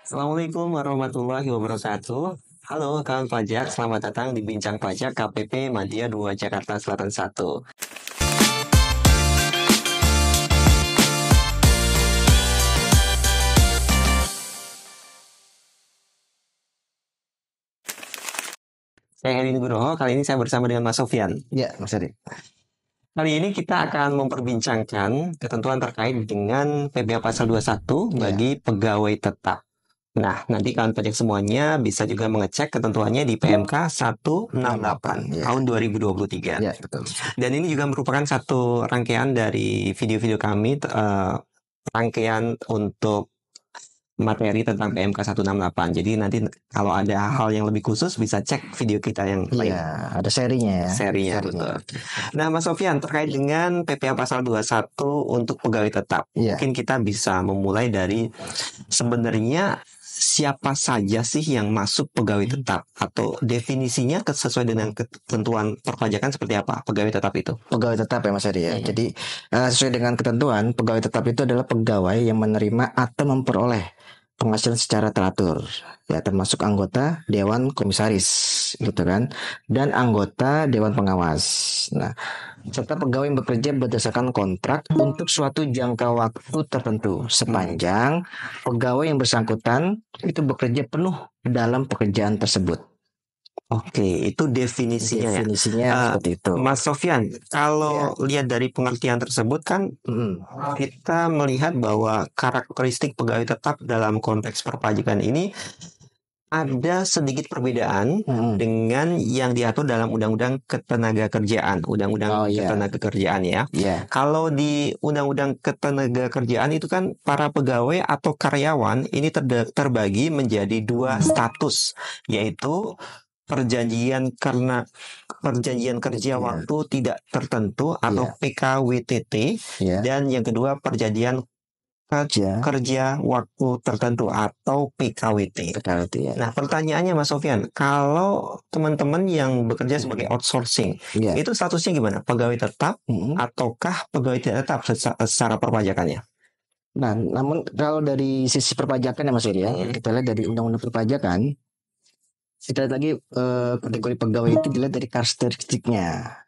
Assalamualaikum warahmatullahi wabarakatuh. Halo kawan pajak, selamat datang di Bincang Pajak KPP Madya 2 Jakarta Selatan 1. Saya Heri Nugroho, kali ini saya bersama dengan Mas Sofyan. Ya, Mas Adi. Kali ini kita akan memperbincangkan ketentuan terkait dengan PPh Pasal 21 bagi pegawai tetap. Nah, nanti kawan pajak semuanya bisa juga mengecek ketentuannya di PMK 168 tahun 2023. Ya, betul. Dan ini juga merupakan satu rangkaian dari video-video kami, rangkaian untuk materi tentang PMK 168. Jadi nanti kalau ada hal yang lebih khusus bisa cek video kita yang lain. Iya, ada serinya ya. Serinya, betul. Nah, Mas Sofyan, terkait dengan PPh Pasal 21 untuk pegawai tetap. Iya. Mungkin kita bisa memulai dari sebenarnya siapa saja sih yang masuk pegawai tetap, atau definisinya sesuai dengan ketentuan perpajakan seperti apa pegawai tetap itu? Pegawai tetap ya Mas Adi ya. Jadi sesuai dengan ketentuan, pegawai tetap itu adalah pegawai yang menerima atau memperoleh penghasilan secara teratur, ya, termasuk anggota dewan komisaris gitu kan, dan anggota dewan pengawas. Nah, serta pegawai yang bekerja berdasarkan kontrak untuk suatu jangka waktu tertentu sepanjang pegawai yang bersangkutan itu bekerja penuh dalam pekerjaan tersebut. Oke, itu definisinya ya. Definisinya seperti itu. Mas Sofyan, kalau lihat dari pengertian tersebut kan kita melihat bahwa karakteristik pegawai tetap dalam konteks perpajakan ini ada sedikit perbedaan dengan yang diatur dalam Undang-Undang Ketenagakerjaan, Undang-Undang Ketenagakerjaan ya. Kalau di Undang-Undang Ketenagakerjaan itu kan para pegawai atau karyawan ini terbagi menjadi dua status, yaitu perjanjian kerja waktu tidak tertentu atau PKWTT, dan yang kedua perjanjian kerja waktu tertentu atau PKWT. Nah, pertanyaannya Mas Sofyan, kalau teman-teman yang bekerja sebagai outsourcing, itu statusnya gimana? Pegawai tetap ataukah pegawai tidak tetap secara perpajakannya? Nah, namun kalau dari sisi perpajakan ya Mas Eri ya, kita lihat dari Undang-Undang Perpajakan, kita lihat lagi kategori pegawai itu dilihat dari karakteristiknya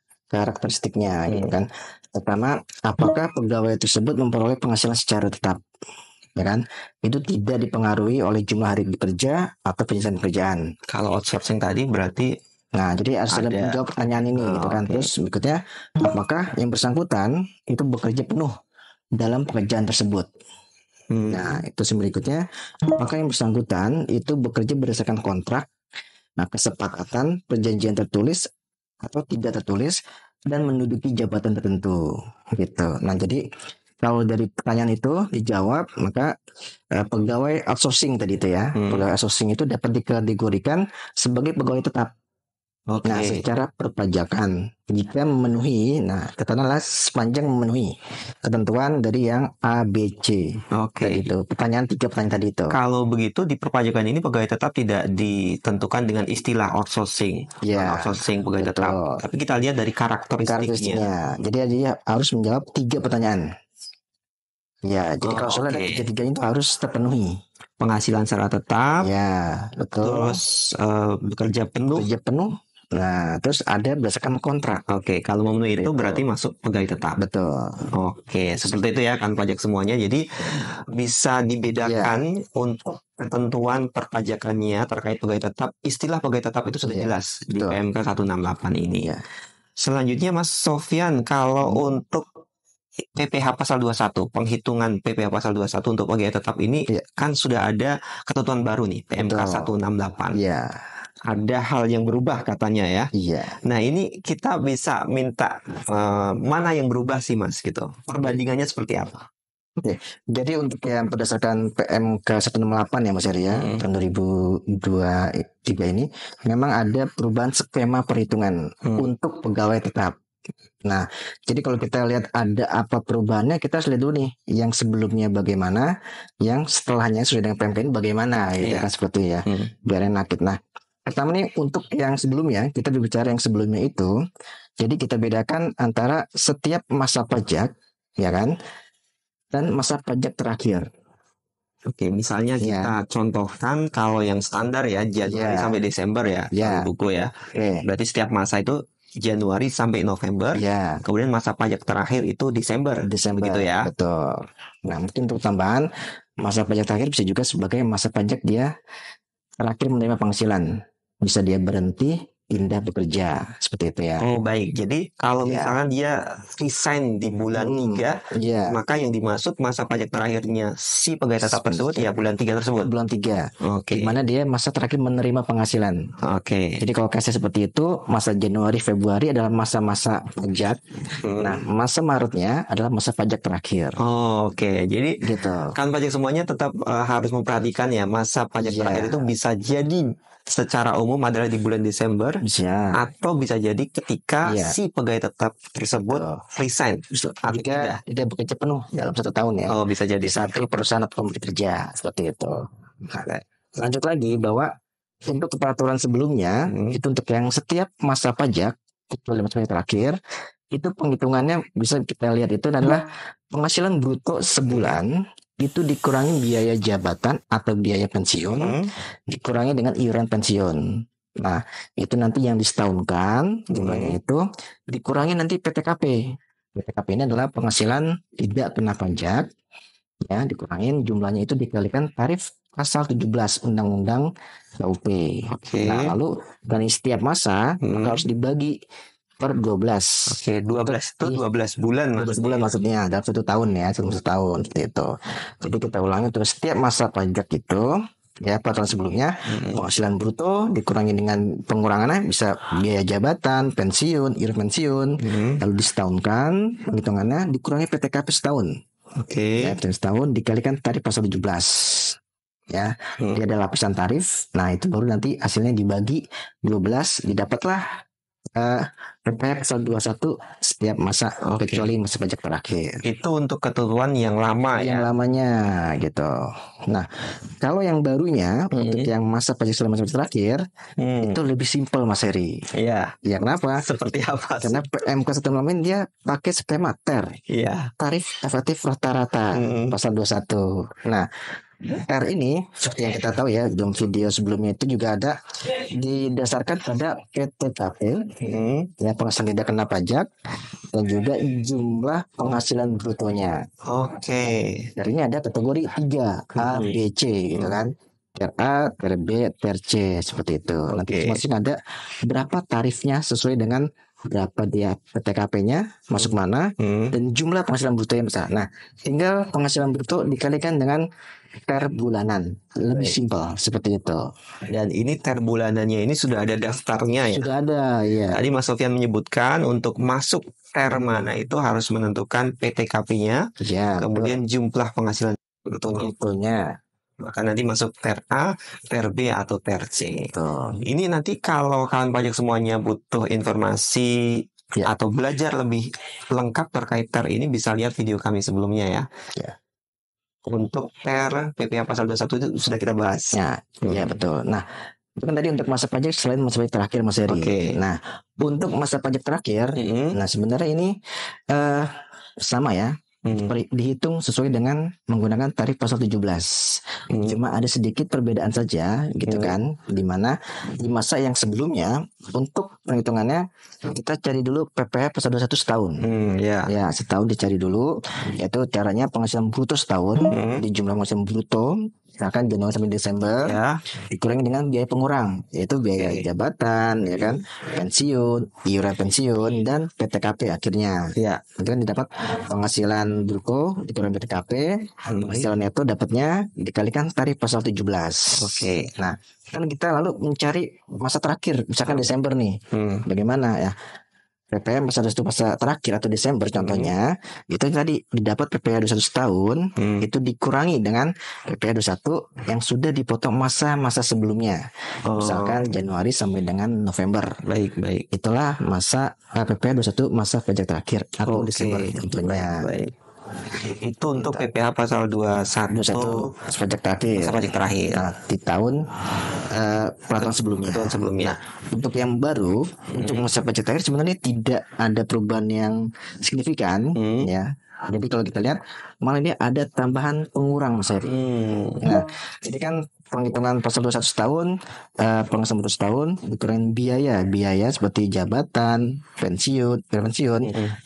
gitu kan. Pertama, apakah pegawai tersebut memperoleh penghasilan secara tetap, ya kan? Itu tidak dipengaruhi oleh jumlah hari bekerja atau penyelesaian pekerjaan. Kalau outsourcing tadi berarti, nah, jadi harus ada menjawab pertanyaan ini gitu kan. Terus berikutnya, apakah yang bersangkutan itu bekerja penuh dalam pekerjaan tersebut? Nah, itu berikutnya, apakah yang bersangkutan itu bekerja berdasarkan kontrak, kesepakatan, perjanjian tertulis atau tidak tertulis, dan menduduki jabatan tertentu gitu. Nah, jadi kalau dari pertanyaan itu dijawab, maka pegawai outsourcing tadi itu ya, pegawai outsourcing itu dapat dikategorikan sebagai pegawai tetap. Nah, secara perpajakan jika memenuhi, katakanlah sepanjang memenuhi ketentuan dari yang A, B, C. Gitu. Tiga pertanyaan tadi itu. Kalau begitu di perpajakan ini pegawai tetap tidak ditentukan dengan istilah outsourcing, outsourcing pegawai tetap. Tapi kita lihat dari karakteristiknya. Jadi dia harus menjawab 3 pertanyaan. Ya, jadi kalau soalnya ada 3 itu harus terpenuhi. Penghasilan secara tetap. Ya, betul. Terus bekerja penuh. Nah, terus ada berdasarkan kontrak. Kalau memenuhi itu berarti masuk pegawai tetap. Betul. Seperti itu ya kan pajak semuanya. Jadi bisa dibedakan untuk ketentuan perpajakannya terkait pegawai tetap. Istilah pegawai tetap itu sudah jelas di PMK 168 ini. Selanjutnya Mas Sofyan, kalau untuk PPh Pasal 21, penghitungan PPh Pasal 21 untuk pegawai tetap ini kan sudah ada ketentuan baru nih, PMK 168. Ada hal yang berubah katanya ya. Nah, ini kita bisa minta mana yang berubah sih Mas gitu. Perbandingannya seperti apa? Jadi untuk yang berdasarkan PMK 168 ya Mas Heri ya, tahun 2023 ini memang ada perubahan skema perhitungan untuk pegawai tetap. Nah, jadi kalau kita lihat ada apa perubahannya, kita harus lihat dulu nih yang sebelumnya bagaimana, yang setelahnya sesuai dengan PMK ini bagaimana, gitu kan seperti ya. Biar enak. Nah, pertama nih untuk yang sebelumnya, kita berbicara yang sebelumnya itu, jadi kita bedakan antara setiap masa pajak, ya kan, dan masa pajak terakhir. Oke, misalnya kita contohkan kalau yang standar ya Januari sampai Desember ya, buku ya. Berarti setiap masa itu Januari sampai November. Kemudian masa pajak terakhir itu Desember. Begitu ya. Betul. Nah, mungkin untuk tambahan, masa pajak terakhir bisa juga sebagai masa pajak dia terakhir menerima penghasilan. Bisa dia berhenti, pindah bekerja, seperti itu ya. Oh baik, jadi kalau misalnya dia resign di bulan 3, maka yang dimaksud masa pajak terakhirnya si pegawai tetap tersebut ya bulan 3 tersebut. Bulan 3. Oke. Dimana dia masa terakhir menerima penghasilan. Oke. Jadi kalau kasih seperti itu, masa Januari, Februari adalah masa-masa pajak. Nah, masa Maretnya adalah masa pajak terakhir. Oke, jadi gitu. Kan pajak semuanya tetap harus memperhatikan ya masa pajak terakhir itu bisa jadi secara umum adalah di bulan Desember atau bisa jadi ketika si pegawai tetap tersebut resign jika tidak bekerja penuh dalam 1 tahun ya. Bisa jadi satu perusahaan atau pemberi kerja seperti itu. Lanjut lagi bahwa untuk peraturan sebelumnya itu untuk yang setiap masa pajak kecuali masa pajak terakhir itu penghitungannya bisa kita lihat itu adalah penghasilan bruto sebulan itu dikurangi biaya jabatan atau biaya pensiun, dikurangi dengan iuran pensiun. Nah, itu nanti yang disetahunkan jumlahnya itu dikurangi nanti PTKP. PTKP ini adalah penghasilan tidak kena pajak, ya dikurangin jumlahnya itu dikalikan tarif pasal 17 Undang-Undang KUP. Nah, lalu dari setiap masa harus dibagi per 12. Oke, 12 itu 12 bulan. 12 bulan maksudnya dalam 1 tahun ya, dalam 1 tahun seperti itu. Jadi kita ulangi terus setiap masa pajak itu ya peraturan sebelumnya penghasilan bruto dikurangi dengan pengurangannya bisa biaya jabatan, pensiun, iuran pensiun, lalu disetahunkan penghitungannya dikurangi PTKP setahun. Ya, setahun dikalikan tarif pasal 17. Ya, dia ada lapisan tarif. Nah, itu baru nanti hasilnya dibagi 12 didapatlah PPh pasal 21 setiap masa kecuali masa pajak terakhir. Itu untuk ketentuan yang lama yang lamanya gitu. Nah, kalau yang barunya untuk yang masa pajak setelah masa pajak terakhir itu lebih simpel Mas Heri. Iya. Ya kenapa? Seperti apa? Karena PMK 168 dia pakai skema TER. Iya. Tarif efektif rata-rata pasal 21. Nah, R ini seperti yang kita tahu ya dalam video sebelumnya itu juga ada didasarkan pada PTKP ya penghasilan tidak kena pajak dan juga jumlah penghasilan brutonya. Dari ini ada kategori 3 A, B, C gitu kan. TER A, TER B, TER C seperti itu. Nanti masing-masing ada berapa tarifnya sesuai dengan berapa dia PTKP-nya masuk mana dan jumlah penghasilan bruto yang besar. Nah, tinggal penghasilan bruto dikalikan dengan TER bulanan, lebih simpel seperti itu. Dan ini TER bulanannya ini sudah ada daftarnya ya. Sudah ada ya. Tadi Mas Sofian menyebutkan untuk masuk TER mana itu harus menentukan PTKP-nya, kemudian jumlah penghasilan brutonya. Maka nanti masuk TER A, TER B atau TER C. Ini nanti kalau kawan pajak semuanya butuh informasi atau belajar lebih lengkap terkait TER ini bisa lihat video kami sebelumnya ya. Untuk TER PPh pasal 21 itu sudah kita bahas. Ya betul. Nah, itu kan tadi untuk masa pajak selain masa pajak terakhir Mas Heri. Nah, untuk masa pajak terakhir, nah sebenarnya ini sama ya. Dihitung sesuai dengan menggunakan tarif pasal 17. Cuma ada sedikit perbedaan saja gitu kan, di mana di masa yang sebelumnya untuk perhitungannya kita cari dulu PPh pasal 21 setahun. Ya, setahun dicari dulu, yaitu caranya penghasilan bruto setahun di jumlah penghasilan bruto misalkan Januari sampai Desember dikurangi dengan biaya pengurang yaitu biaya jabatan ya kan, pensiun, iuran pensiun dan PTKP akhirnya. Itu kan didapat penghasilan bruto dikurangi PTKP, penghasilan neto dapatnya dikalikan tarif pasal 17. Nah, kan kita lalu mencari masa terakhir misalkan Desember nih. Bagaimana ya? PPh pasal 21 masa terakhir atau Desember contohnya itu tadi didapat PPh 21 setahun itu dikurangi dengan PPh 21 yang sudah dipotong masa-masa sebelumnya misalkan Januari sampai dengan November. Baik. Itulah masa PPh 21 masa pajak terakhir atau Desember tentunya. Baik. Itu untuk PPh pasal 21 pajak terakhir. Nah, di tahun peraturan sebelumnya. Nah, untuk yang baru untuk masa pajak terakhir sebenarnya tidak ada perubahan yang signifikan ya. Jadi kalau kita lihat malah ini ada tambahan pengurang Mas Heri. Nah, jadi kan penghitungan pasal 21 tahun, pengesahan 21 tahun, dikurangi biaya seperti jabatan, pensiun.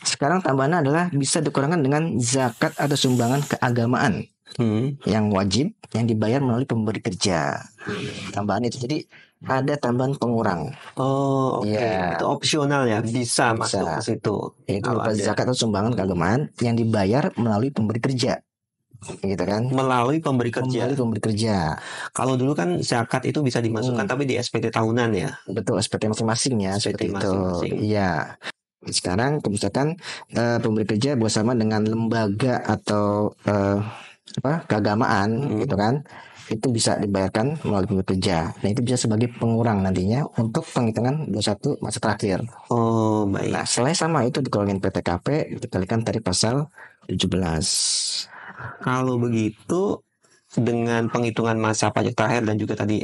Sekarang tambahannya adalah bisa dikurangkan dengan zakat atau sumbangan keagamaan yang wajib yang dibayar melalui pemberi kerja. Tambahan itu jadi ada tambahan pengurang. Oh, oke. Itu opsional ya, bisa masuk ke situ. Itu berupa zakat atau sumbangan keagamaan yang dibayar melalui pemberi kerja. Gitu kan? Melalui pemberi kerja. Kalau dulu kan zakat itu bisa dimasukkan tapi di SPT tahunan ya. Betul, SPT masing-masing ya, seperti itu. Iya. Sekarang misalkan pemberi kerja bersama dengan lembaga atau keagamaan gitu kan, itu bisa dibayarkan melalui pemberi kerja. Nah, itu bisa sebagai pengurang nantinya untuk penghitungan 21 masa terakhir. Oh, baik. Nah, selain sama itu dikurangin PTKP, dikalikan dari pasal 17. Kalau begitu dengan penghitungan masa pajak terakhir dan juga tadi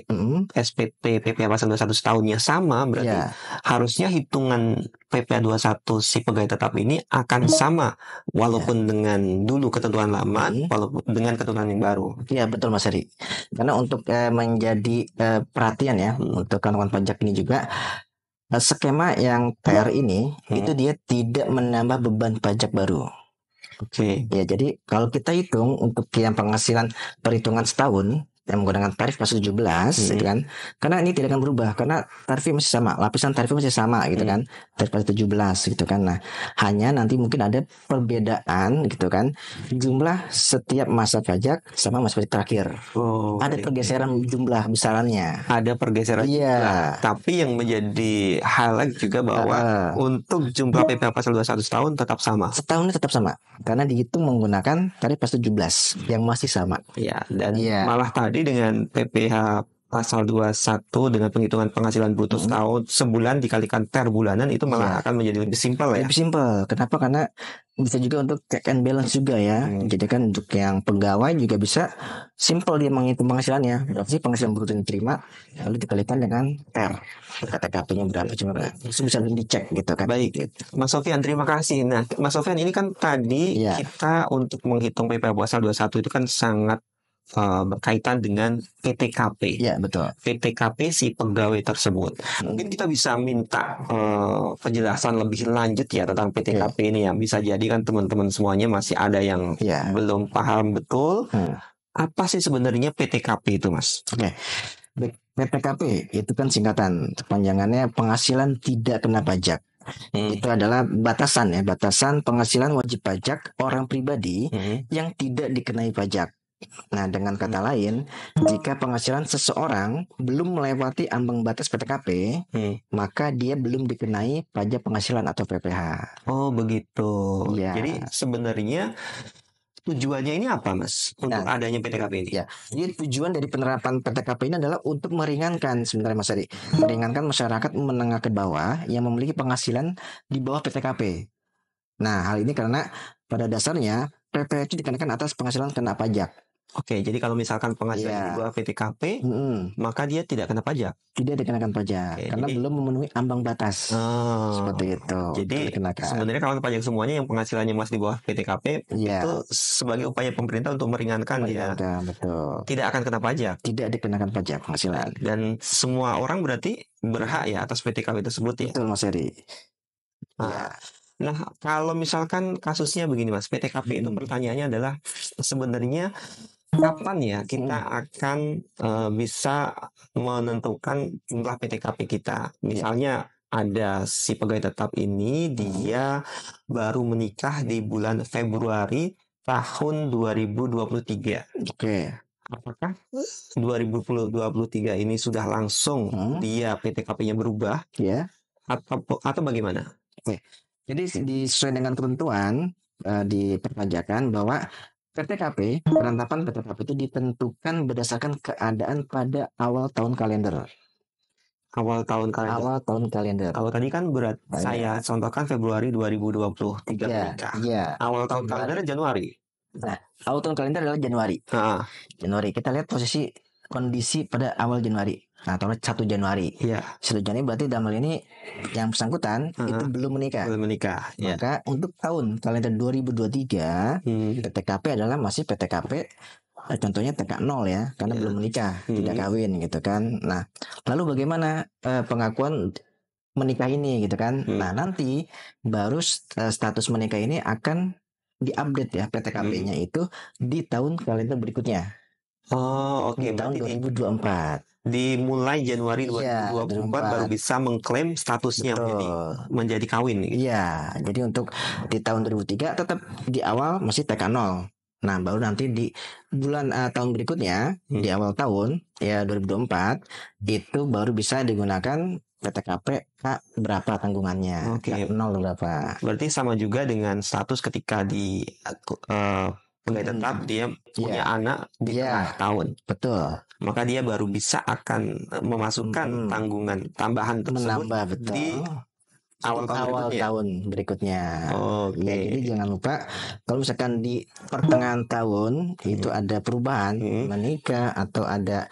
SPT PPh pasal 21 setahunnya sama, berarti harusnya hitungan PPh 21 si pegawai tetap ini akan sama walaupun dengan dulu ketentuan lama walaupun dengan ketentuan yang baru. Iya, betul Mas Heri. Karena untuk menjadi perhatian ya untuk kantongan pajak ini juga, skema yang PR ini itu dia tidak menambah beban pajak baru. Oke. Ya, jadi kalau kita hitung untuk yang penghasilan perhitungan setahun yang menggunakan tarif pasal 17 gitu kan. Karena ini tidak akan berubah karena tarifnya masih sama, lapisan tarifnya masih sama gitu kan. Tarif pasal 17 gitu kan. Nah, hanya nanti mungkin ada perbedaan gitu kan. Jumlah setiap masa pajak sama masa pajak terakhir. Ada pergeseran jumlah besarannya. Ada pergeseran jumlah. Tapi yang menjadi highlight juga bahwa untuk jumlah PPh pasal 21 setahun tetap sama. Setahunnya tetap sama karena dihitung menggunakan tarif pasal 17 yang masih sama. Ya, dan malah tadi dengan PPh pasal 21 dengan penghitungan penghasilan bruto setahun sebulan dikalikan per bulanan itu malah akan menjadi lebih simpel ya. Lebih simpel. Kenapa? Karena bisa juga untuk check and balance juga ya. Jadi kan untuk yang pegawai juga bisa simpel dia menghitung penghasilannya. Berapa sih penghasilan bruto yang diterima, lalu dikalikan dengan per KTKP-nya berapa cuma itu bisa dicek gitu kan. Baik, Mas Sofyan, terima kasih. Nah, Mas Sofyan ini kan tadi kita untuk menghitung PPh pasal 21 itu kan sangat berkaitan dengan PTKP. Ya, betul. PTKP si pegawai tersebut. Mungkin kita bisa minta penjelasan lebih lanjut ya tentang PTKP ini ya. Bisa jadi kan teman-teman semuanya masih ada yang belum paham betul. Apa sih sebenarnya PTKP itu, Mas? Oke. PTKP itu kan singkatan, kepanjangannya penghasilan tidak kena pajak. Itu adalah batasan penghasilan wajib pajak orang pribadi yang tidak dikenai pajak. Nah, dengan kata lain, jika penghasilan seseorang belum melewati ambang batas PTKP, maka dia belum dikenai pajak penghasilan atau PPh. Oh, begitu. Jadi sebenarnya tujuannya ini apa, Mas? Untuk adanya PTKP ini? Ya, jadi tujuan dari penerapan PTKP ini adalah untuk meringankan sebenarnya Mas Ari, meringankan masyarakat menengah ke bawah yang memiliki penghasilan di bawah PTKP. Nah, hal ini karena pada dasarnya PPh itu dikenakan atas penghasilan kena pajak. Oke, jadi kalau misalkan penghasilan di bawah PTKP, maka dia tidak kena pajak. Tidak dikenakan pajak karena belum memenuhi ambang batas. Seperti itu. Jadi sebenarnya kawan pajak semuanya yang penghasilannya masih di bawah PTKP itu sebagai upaya pemerintah untuk meringankan ya. Betul. Tidak akan kena pajak. Tidak dikenakan pajak penghasilan. Dan semua orang berarti berhak ya atas PTKP tersebut ya. Betul, Mas Heri. Nah, kalau misalkan kasusnya begini, Mas, PTKP itu pertanyaannya adalah sebenarnya kapan ya kita akan bisa menentukan jumlah PTKP kita? Misalnya ada si pegawai tetap ini dia baru menikah di bulan Februari tahun 2023. Oke. Apakah 2023 ini sudah langsung dia PTKP-nya berubah? Atau bagaimana? Oke. Jadi sesuai dengan ketentuan di perpajakan bahwa PTKP, penetapan PTKP itu ditentukan berdasarkan keadaan pada awal tahun kalender. Awal tahun kalender. Kalau tadi kan saya contohkan Februari 2023 menikah. Awal tahun kalender Januari. Nah, awal tahun kalender adalah Januari. Januari. Kita lihat posisi kondisi pada awal Januari. atau 1 Januari. Iya. 1 Januari berarti dalam hal ini yang bersangkutan itu belum menikah. Belum menikah. Maka untuk tahun kalender 2023 PTKP adalah masih PTKP contohnya TK 0 ya, karena belum menikah, tidak kawin gitu kan. Nah, lalu bagaimana pengakuan menikah ini gitu kan. Nah, nanti baru status menikah ini akan diupdate ya PTKP-nya itu di tahun kalender berikutnya. Oh, oke. Di tahun 2024. Dimulai Januari 2024 baru bisa mengklaim statusnya menjadi kawin. Iya, jadi untuk di tahun 2003 tetap di awal masih TK 0. Nah, baru nanti di bulan tahun berikutnya di awal tahun ya 2024 itu baru bisa digunakan PTKP K berapa tanggungannya. Oke. K 0 berapa. Berarti sama juga dengan status ketika di pegawai tetap dia punya anak di tengah tahun. Betul. Maka dia baru bisa akan memasukkan tanggungan tambahan tersebut di awal tahun berikutnya. Oke. Ya, jadi jangan lupa kalau misalkan di pertengahan tahun itu ada perubahan menikah atau ada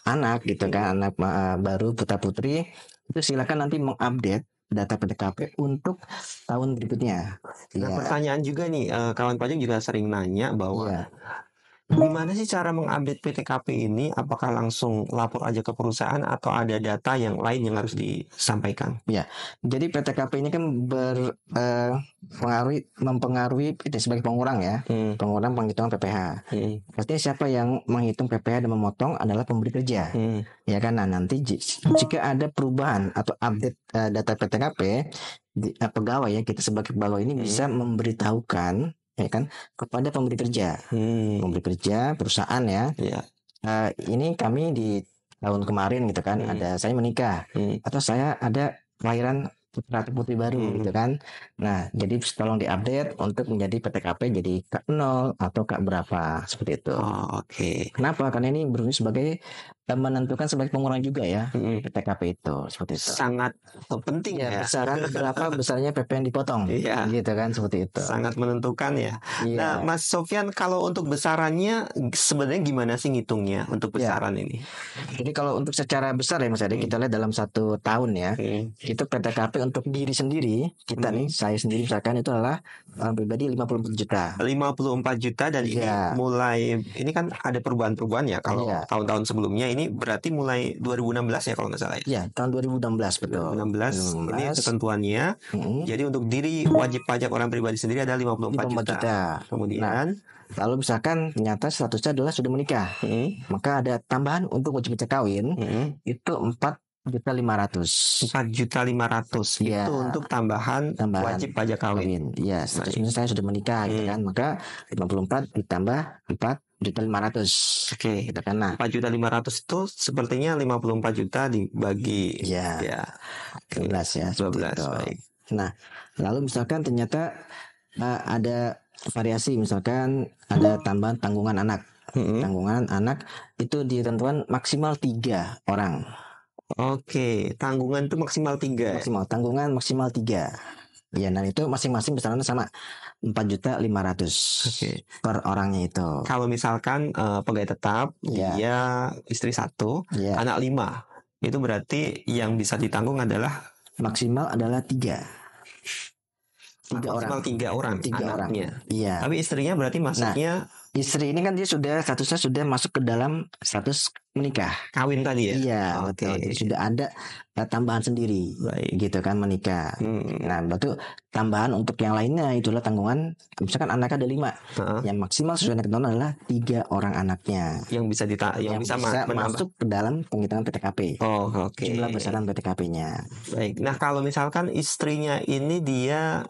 anak gitu kan, anak baru putra putri, itu silakan nanti mengupdate data PTKP untuk tahun berikutnya. Nah, pertanyaan juga nih, kawan pajak juga sering nanya bahwa gimana sih cara mengupdate PTKP ini? Apakah langsung lapor aja ke perusahaan atau ada data yang lain yang harus disampaikan? Ya, jadi PTKP ini kan mempengaruhi itu sebagai pengurang ya, pengurang penghitungan PPh. Pastinya siapa yang menghitung PPh dan memotong adalah pemberi kerja, ya kan. Nah, nanti jika ada perubahan atau update data PTKP, pegawai ya, kita sebagai pegawai ini bisa memberitahukan ya kan kepada pemberi kerja, perusahaan ya. Ini kami di tahun kemarin gitu kan ada saya menikah atau saya ada kelahiran putra atau putri baru gitu kan. Nah, jadi tolong diupdate untuk menjadi PTKP jadi K 0 atau K berapa seperti itu. Oke. Kenapa? Karena ini berfungsi sebagai menentukan sebagai pengurang juga ya PTKP itu seperti itu. Sangat penting ya. Besaran berapa besarnya PP yang dipotong. Gitu kan seperti itu. Sangat menentukan ya. Nah, Mas Sofyan, kalau untuk besarannya sebenarnya gimana sih ngitungnya untuk besaran ini? Jadi kalau untuk secara besar ya Mas Ade, kita lihat dalam 1 tahun ya, itu PTKP untuk diri sendiri kita nih, saya sendiri misalkan itu adalah orang pribadi 54 juta. 54 juta dan ini mulai, ini kan ada perubahan-perubahan ya kalau tahun-tahun sebelumnya. Ini berarti mulai 2016 ya kalau nggak salah ya? Iya, tahun 2016 betul. 2016 ini ketentuannya. Jadi untuk diri wajib pajak orang pribadi sendiri ada 54 juta. Kemudian lalu misalkan ternyata statusnya adalah sudah menikah, maka ada tambahan untuk wajib pajak kawin itu 4.500.000. 4.500.000 itu untuk tambahan wajib pajak kawin. Iya, statusnya saya sudah menikah gitu kan, maka 54 ditambah 4.500.000. Oke, gitu kan. Nah, 4.500.000 itu sepertinya 54 juta dibagi 12 ya. 12, baik. Nah, lalu misalkan ternyata ada variasi, misalkan ada tambahan tanggungan anak. Tanggungan anak itu ditentukan maksimal 3 orang. Oke, tanggungan itu maksimal 3. Tanggungan maksimal 3. Ya, dan itu masing-masing besarannya sama 4.500.000 per orangnya itu. Kalau misalkan pegawai tetap dia istri 1, anak 5, itu berarti yang bisa ditanggung adalah maksimal adalah 3 orang. 3 orang anaknya. Iya. Tapi istrinya berarti masuknya. Nah, istri ini kan dia statusnya sudah masuk ke dalam status menikah. Kawin tadi ya? Iya, betul. Jadi sudah ada tambahan sendiri. Gitu kan menikah. Nah, betul tambahan untuk yang lainnya itulah tanggungan. Misalkan anaknya ada 5. Yang maksimal sesuai dengan ketentuan adalah 3 orang anaknya. Yang bisa bisa masuk ke dalam penghitungan PTKP. Jumlah besaran PTKP-nya. Baik. Nah, kalau misalkan istrinya ini dia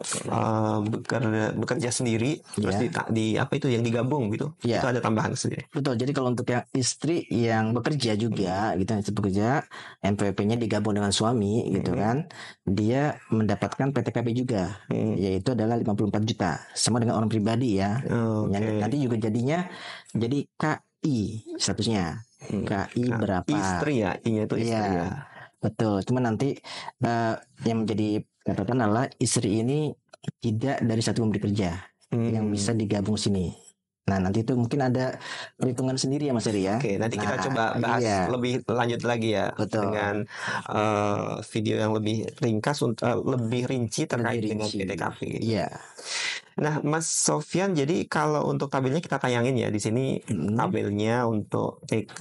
bekerja sendiri terus di apa itu yang digabung gitu. Itu ada tambahan sendiri. Betul. Jadi kalau untuk yang istri yang bekerja juga gitu, bekerja NPWP-nya digabung dengan suami gitu kan, dia mendapatkan PTKP juga, yaitu adalah 54 juta sama dengan orang pribadi ya. Nanti juga jadinya jadi KI statusnya. KI berapa? Istri ya, I-nya itu istri ya. Betul. Cuma nanti yang menjadi catatan adalah istri ini tidak dari satu pemberi kerja yang bisa digabung sini. Nah, nanti itu mungkin ada perhitungan sendiri ya Mas Eri ya. Oke, nanti kita coba bahas lebih lanjut lagi ya. Betul. Dengan video yang lebih ringkas untuk lebih rinci terkait dengan PTKP. Iya. Nah, Mas Sofyan, jadi kalau untuk tabelnya kita tayangin ya di sini. Tabelnya untuk TK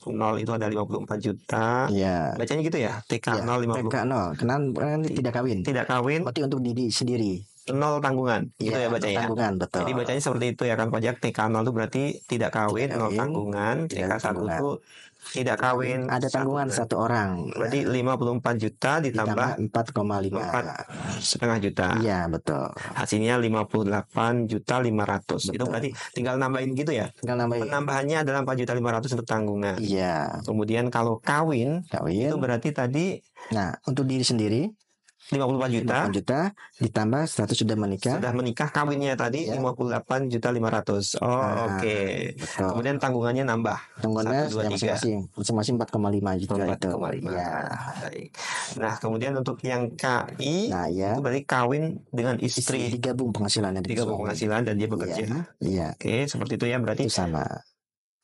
0 itu ada 54 juta. Iya. Bacanya gitu ya, TK 0 50. TK 0, karena tidak kawin. Tidak kawin. Berarti untuk diri sendiri. 0 tanggungan, gitu ya bacanya. Tanggungan, betul. Jadi bacanya seperti itu ya kan pajak. TK 0 itu berarti tidak kawin, 0 tanggungan. TK 1 itu tidak kawin, ada tanggungan 1 orang. Berarti 54 juta ditambah 4,5 setengah juta. Iya, betul. Hasilnya 58 juta 500. Itu berarti tinggal nambahin gitu ya. Tinggal nambahin. Penambahannya adalah 4 juta 500 untuk tanggungan. Iya. Kemudian kalau kawin itu berarti tadi. Nah, untuk diri sendiri 54 juta ditambah status sudah menikah. Sudah menikah, kawinnya tadi 58 juta 500. Oke. Kemudian tanggungannya nambah. Tanggungannya masing-masing 4,5 juta. 4,5. Ya. Baik. Nah, kemudian untuk yang KI itu berarti kawin dengan istri. Digabung penghasilannya. Digabung penghasilan dan dia bekerja. Iya. Oke, seperti itu ya berarti. Itu sama.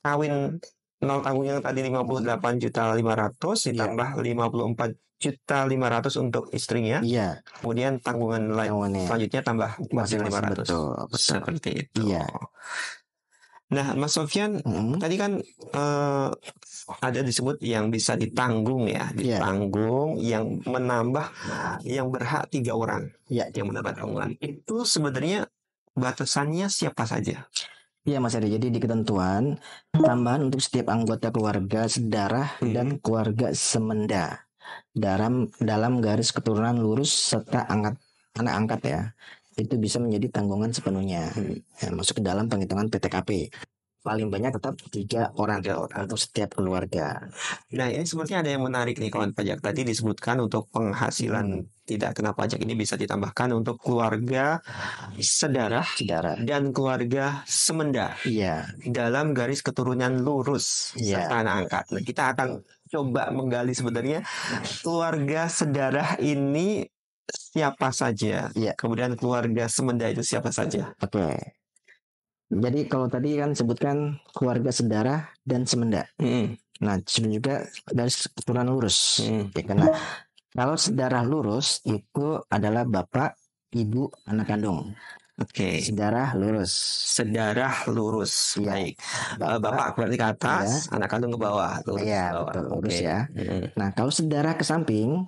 Kawin 0 tanggung yang tadi 58 juta 500 ditambah 54 juta 500 untuk istrinya. Iya. Kemudian tanggungan lain selanjutnya tambah masih 500. Betul. Seperti itu. Iya. Nah, Mas Sofyan, tadi kan ada disebut yang bisa ditanggung ya, ditanggung yang menambah, yang berhak 3 orang yang mendapat tanggungan. Itu sebenarnya batasannya siapa saja? Iya Mas Eri, jadi di ketentuan tambahan untuk setiap anggota keluarga sedarah dan keluarga semenda dalam garis keturunan lurus serta anak angkat ya, itu bisa menjadi tanggungan sepenuhnya. Masuk ke dalam penghitungan PTKP. Paling banyak tetap 3 orang untuk setiap keluarga. Nah, ini sepertinya ada yang menarik nih kawan pajak. Tadi disebutkan untuk penghasilan tidak kena pajak ini bisa ditambahkan untuk keluarga sedarah dan keluarga semenda. Iya. Dalam garis keturunan lurus serta anak angkat. Nah, kita akan coba menggali sebenarnya keluarga sedarah ini siapa saja. Kemudian keluarga semenda itu siapa saja. Oke. Jadi kalau tadi kan sebutkan keluarga sedarah dan semenda. Nah, juga dari keturunan lurus. Karena kalau sedarah lurus itu adalah bapak, ibu, anak kandung. Oke. Sedarah lurus. Baik. Bapak berarti ke atas, anak kandung ke bawah. Iya, betul. Lurus ya. Nah, kalau sedarah ke samping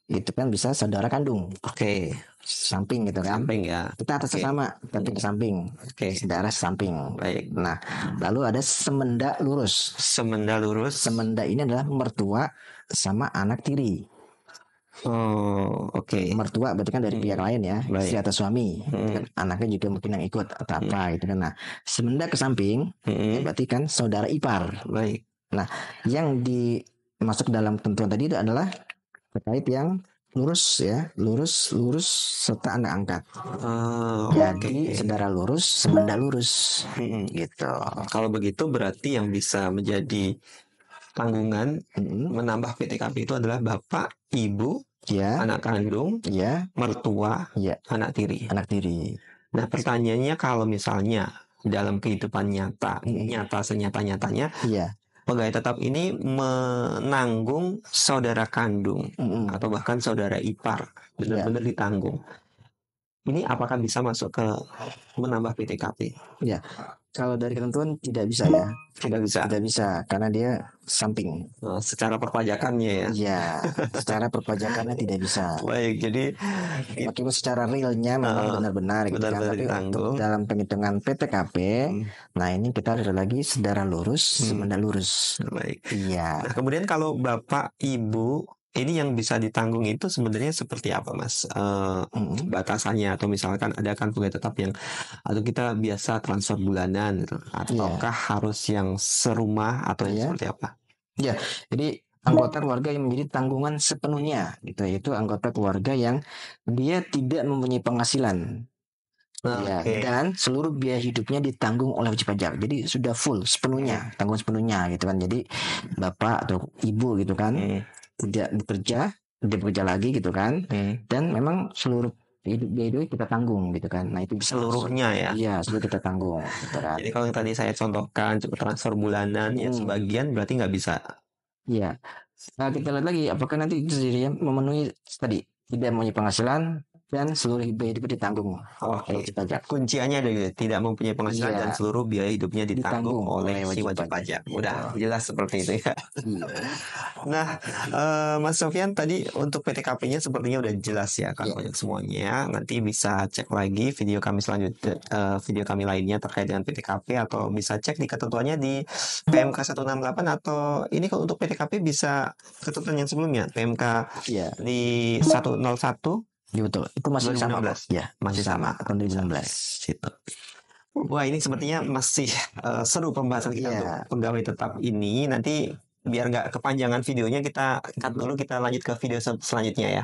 itu kan bisa saudara kandung. Oke. Samping gitu kan. Samping ya. Kita atas sama, tapi ke samping. Saudara samping. Baik. Nah, lalu ada semenda lurus. Semenda ini adalah mertua sama anak tiri. Oh, oke. Mertua berarti kan dari pihak lain ya, istri atau suami. Kan anaknya juga mungkin yang ikut atau apa gitu kan. Nah, semenda ke samping berarti kan saudara ipar. Baik. Nah, yang dimasuk dalam tentuan tadi itu adalah terkait yang lurus serta anak angkat. Jadi saudara lurus, semenda lurus, gitu. Kalau begitu berarti yang bisa menjadi tanggungan menambah PTKP itu adalah bapak, ibu, anak kandung, mertua, anak tiri. Nah, pertanyaannya kalau misalnya dalam kehidupan nyata senyata-nyatanya, pegawai tetap ini menanggung saudara kandung atau bahkan saudara ipar, benar-benar ditanggung. Ini apakah bisa masuk ke menambah PTKP? Ya, kalau dari ketentuan tidak bisa ya. Tidak bisa karena dia samping. Secara perpajakannya ya. Iya, secara perpajakannya tidak bisa. Baik, jadi meskipun secara realnya memang benar-benar gitu kan, tapi untuk dalam penghitungan PTKP, nah ini kita ada lagi saudara lurus, semenda lurus. Baik. Iya. Nah, kemudian kalau bapak, ibu ini yang bisa ditanggung itu sebenarnya seperti apa, Mas? Batasannya atau misalkan ada kan pegawai tetap yang atau kita biasa transfer bulanan gitu, ataukah harus yang serumah atau seperti apa? Ya, jadi anggota keluarga yang menjadi tanggungan sepenuhnya gitu, yaitu anggota keluarga yang dia tidak mempunyai penghasilan. Dan seluruh biaya hidupnya ditanggung oleh wajib pajak. Jadi sudah full sepenuhnya, tanggung sepenuhnya gitu kan. Jadi bapak atau ibu gitu kan tidak bekerja, dia bekerja lagi gitu kan. Dan memang seluruh biaya hidup kita tanggung gitu kan. Nah itu bisa seluruhnya ya. Iya, seluruh kita tanggung. Gitu kan. Jadi kalau yang tadi saya contohkan transfer bulanan ya sebagian berarti nggak bisa. Iya. Nah kita lihat lagi apakah nanti itu sendiri memenuhi tadi tidak mempunyai penghasilan dan seluruh biaya hidup ditanggung oleh wajib pajak. Kunciannya ada gitu, tidak mempunyai penghasilan Iya. dan seluruh biaya hidupnya ditanggung oleh si wajib pajak. Udah jelas seperti itu ya. Nah, Mas Sofyan tadi untuk PTKP-nya sepertinya udah jelas ya kan banyak semuanya. Nanti bisa cek lagi video kami selanjutnya, video kami lainnya terkait dengan PTKP atau bisa cek di ketentuannya di PMK 168 atau ini kalau untuk PTKP bisa ketentuan yang sebelumnya PMK di 101. Ya, betul. Itu masih 2016. sama. Ya, masih sama. Tahun 2016. Situ. Wah, ini sepertinya masih seru pembahasan kita untuk pegawai tetap ini. Nanti biar nggak kepanjangan videonya, kita cut dulu, kita lanjut ke video selanjutnya ya.